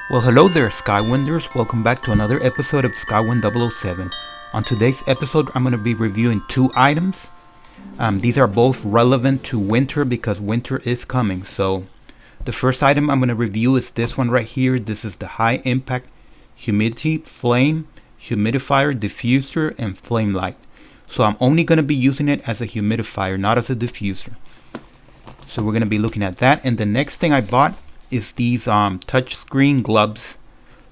Well, hello there, Skywinders. Welcome back to another episode of Skywind007. On today's episode, I'm going to be reviewing two items. These are both relevant to winter because winter is coming. So, the first item I'm going to review is this one right here. This is the High Impact Humidity Flame Humidifier Diffuser and Flame Light. So, I'm only going to be using it as a humidifier, not as a diffuser. So, we're going to be looking at that. And the next thing I bought is these touchscreen gloves.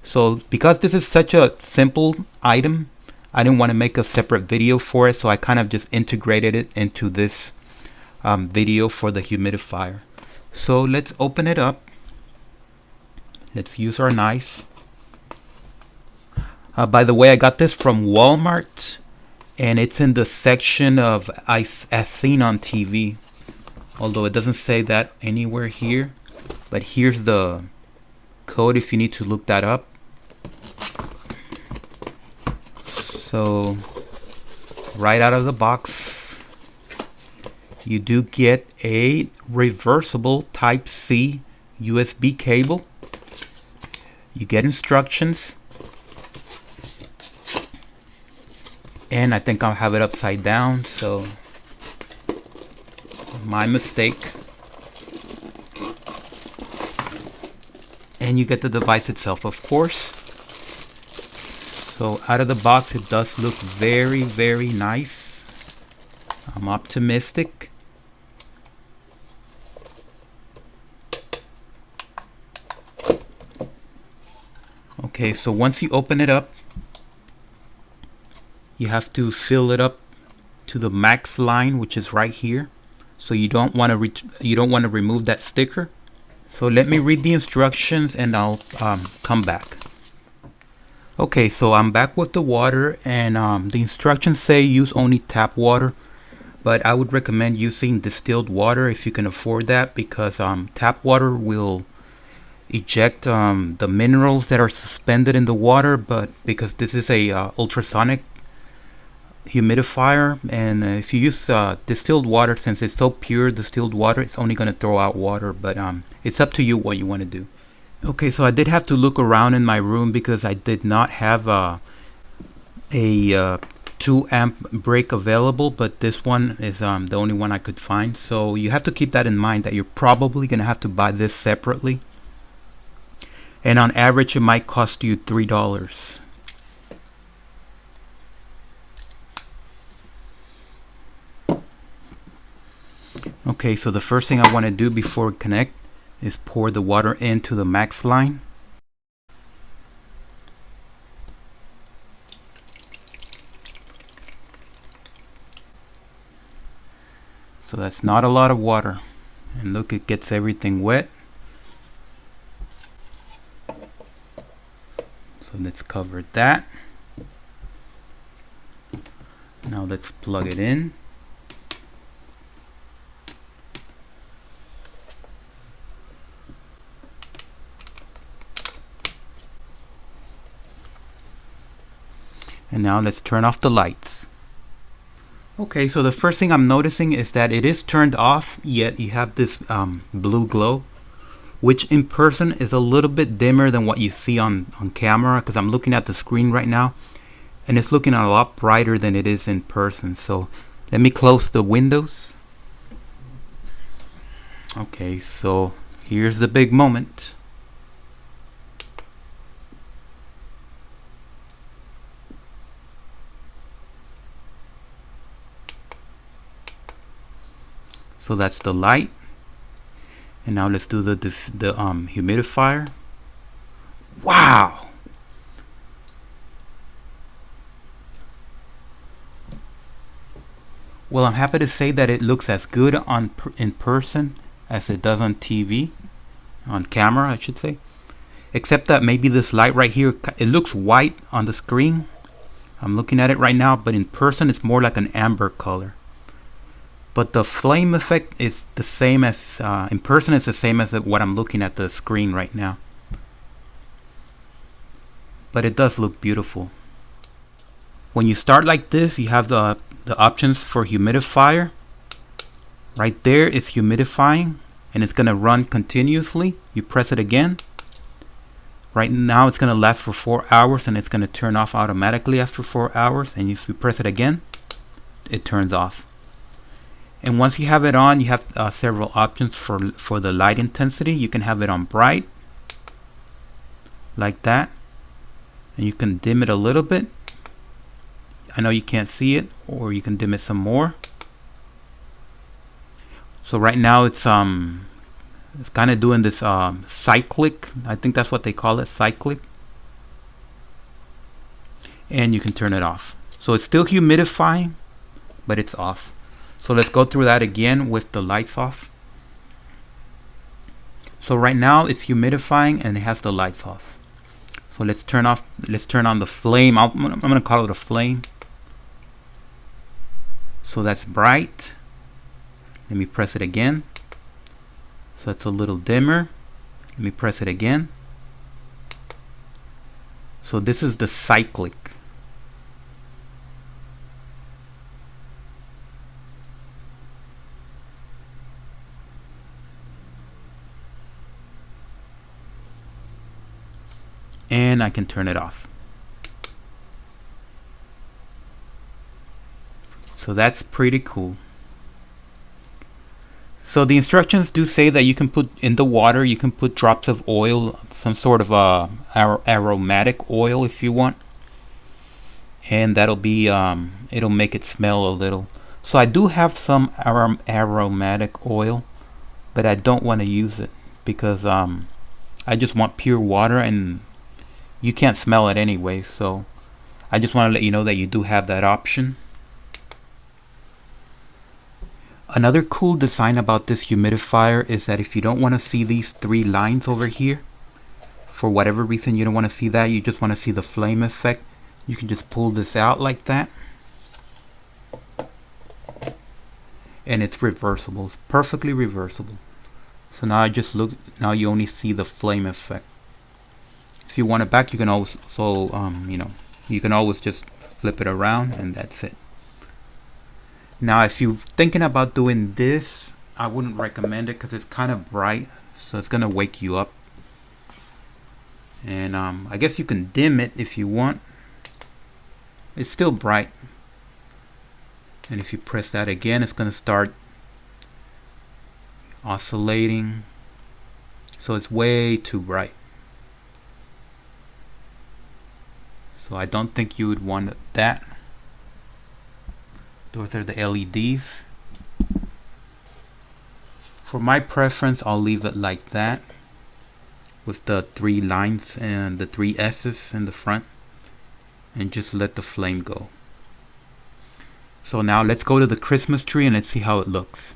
So because this is such a simple item, I didn't want to make a separate video for it, so I kind of just integrated it into this video for the humidifier. So let's open it up. Let's use our knife. By the way, I got this from Walmart, and it's in the section of as seen on TV, although it doesn't say that anywhere here. But here's the code if you need to look that up. So right out of the box, you do get a reversible Type-C USB cable. You get instructions. And I think I'll have it upside down, so my mistake. And you get the device itself, of course. So out of the box, it does look very, very nice. I'm optimistic. Okay, so once you open it up, you have to fill it up to the max line, which is right here. So you don't want to remove that sticker. So let me read the instructions and I'll come back. Okay, so I'm back with the water, and the instructions say use only tap water, but I would recommend using distilled water if you can afford that, because tap water will eject the minerals that are suspended in the water, but because this is a ultrasonic humidifier, and if you use distilled water, since it's so pure distilled water, it's only going to throw out water, but it's up to you what you want to do. Okay, so I did have to look around in my room because I did not have a 2 amp break available, but this one is the only one I could find. So you have to keep that in mind, that you're probably going to have to buy this separately, and on average it might cost you $3. Okay, so the first thing I want to do before we connect is pour the water into the max line. So that's not a lot of water, and look, it gets everything wet. So let's cover that. Now let's plug it in. And now let's turn off the lights. Okay, so the first thing I'm noticing is that it is turned off, yet you have this blue glow, which in person is a little bit dimmer than what you see on camera, because I'm looking at the screen right now, and it's looking a lot brighter than it is in person. So let me close the windows. Okay, so here's the big moment. So that's the light, and now let's do the humidifier. Wow! Well, I'm happy to say that it looks as good in person as it does on TV, on camera I should say, except that maybe this light right here, it looks white on the screen. I'm looking at it right now, but in person it's more like an amber color. But the flame effect is the same as in person. It's the same as what I'm looking at the screen right now. But it does look beautiful. When you start like this, you have the options for humidifier. Right there is humidifying, and it's going to run continuously. You press it again. Right now it's going to last for 4 hours, and it's going to turn off automatically after 4 hours. And if you press it again, it turns off. And once you have it on, you have several options for the light intensity. You can have it on bright, like that, and you can dim it a little bit. I know you can't see it, or you can dim it some more. So right now it's kind of doing this cyclic. I think that's what they call it, cyclic. And you can turn it off. So it's still humidifying, but it's off. So let's go through that again with the lights off. So right now it's humidifying and it has the lights off. So let's turn on the flame. I'm gonna call it a flame. So that's bright. Let me press it again. So it's a little dimmer. Let me press it again. So this is the cyclic. And I can turn it off. So that's pretty cool. So the instructions do say that you can put in the water, you can put drops of oil, some sort of aromatic oil if you want, and that'll be it'll make it smell a little. So I do have some aromatic oil, but I don't want to use it because I just want pure water, and you can't smell it anyway. So I just want to let you know that you do have that option. Another cool design about this humidifier is that if you don't want to see these 3 lines over here, for whatever reason you don't want to see that, you just want to see the flame effect, you can just pull this out like that, and it's reversible. It's perfectly reversible. So now now you only see the flame effect. If you want it back, you can always you can always just flip it around, and that's it. Now if you're thinking about doing this, I wouldn't recommend it because it's kind of bright, so it's gonna wake you up. And I guess you can dim it if you want. It's still bright, and if you press that again, it's gonna start oscillating. So it's way too bright. So I don't think you would want that. Those are the LEDs. For my preference, I'll leave it like that, with the 3 lines and the 3 S's in the front, and just let the flame go. So now let's go to the Christmas tree and let's see how it looks.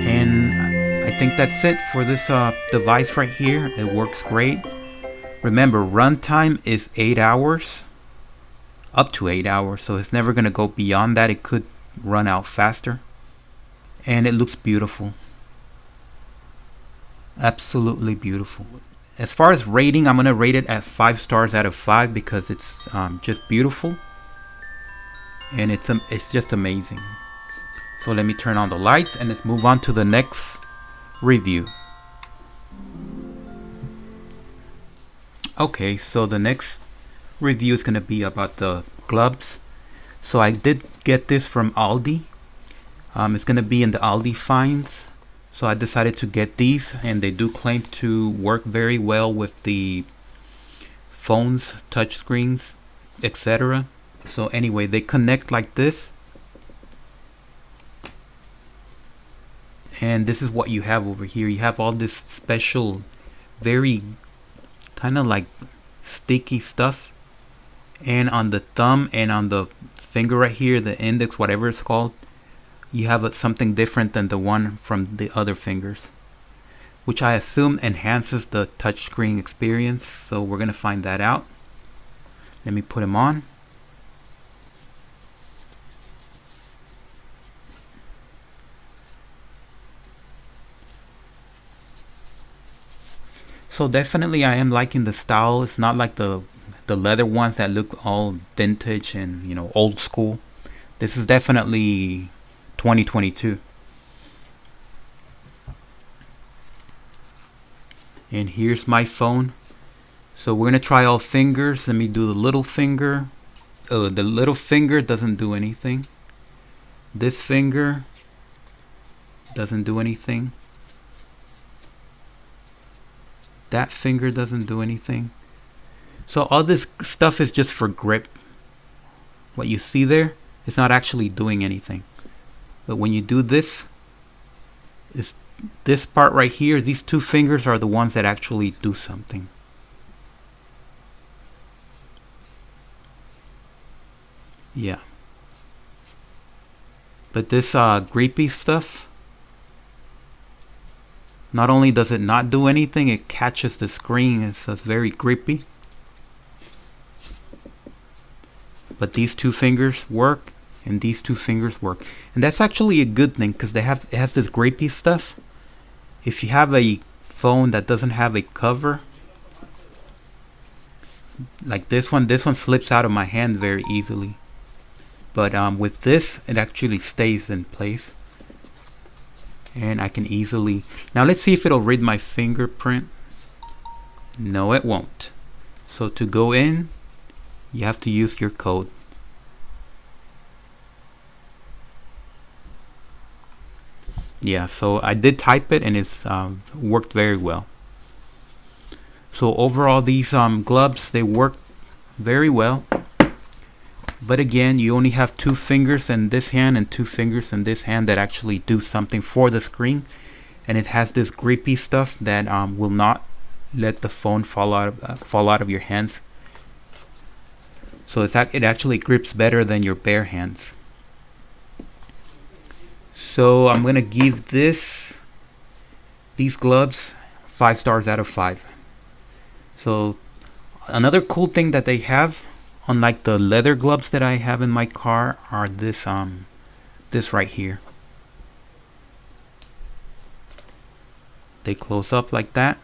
And I think that's it for this device right here. It works great. Remember, runtime is 8 hours, up to 8 hours, so it's never going to go beyond that. It could run out faster, and it looks beautiful, absolutely beautiful. As far as rating, I'm going to rate it at 5 stars out of 5 because it's just beautiful, and it's just amazing. So let me turn on the lights and let's move on to the next review. Okay, so the next review is going to be about the gloves. So I did get this from Aldi. It's going to be in the Aldi finds. So I decided to get these, and they do claim to work very well with the phones, touch screens, etc. So anyway, they connect like this, and this is what you have over here. You have all this special, very kind of like sticky stuff. And on the thumb and on the finger right here, the index, whatever it's called, you have something different than the one from the other fingers, which I assume enhances the touchscreen experience. So we're gonna find that out. Let me put them on. So definitely I am liking the style. It's not like the leather ones that look all vintage and, you know, old school. This is definitely 2022. And here's my phone. So we're gonna try all fingers. Let me do the little finger. Oh, the little finger doesn't do anything. This finger doesn't do anything. That finger doesn't do anything. So all this stuff is just for grip. What you see there is not actually doing anything. But when you do this, is this part right here, these two fingers are the ones that actually do something. Yeah. But this grippy stuff, not only does it not do anything, it catches the screen. It's very grippy. But these two fingers work, and these two fingers work. And that's actually a good thing, because it has this grippy stuff. If you have a phone that doesn't have a cover, like this one slips out of my hand very easily. But with this, it actually stays in place. And I can easily... Now let's see if it'll read my fingerprint. No, it won't. So to go in, you have to use your code. Yeah, so I did type it, and it's worked very well. So overall, these gloves, they work very well. But again, you only have two fingers in this hand and two fingers in this hand that actually do something for the screen. And it has this grippy stuff that will not let the phone fall out of your hands. So it actually grips better than your bare hands. So I'm gonna give these gloves 5 stars out of 5. So another cool thing that they have, unlike the leather gloves that I have in my car, are this right here. They close up like that.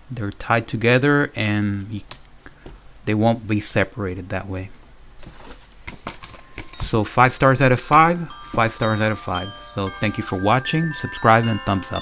They're tied together, and they won't be separated that way. So 5 stars out of 5, 5 stars out of 5. So thank you for watching, subscribe, and thumbs up.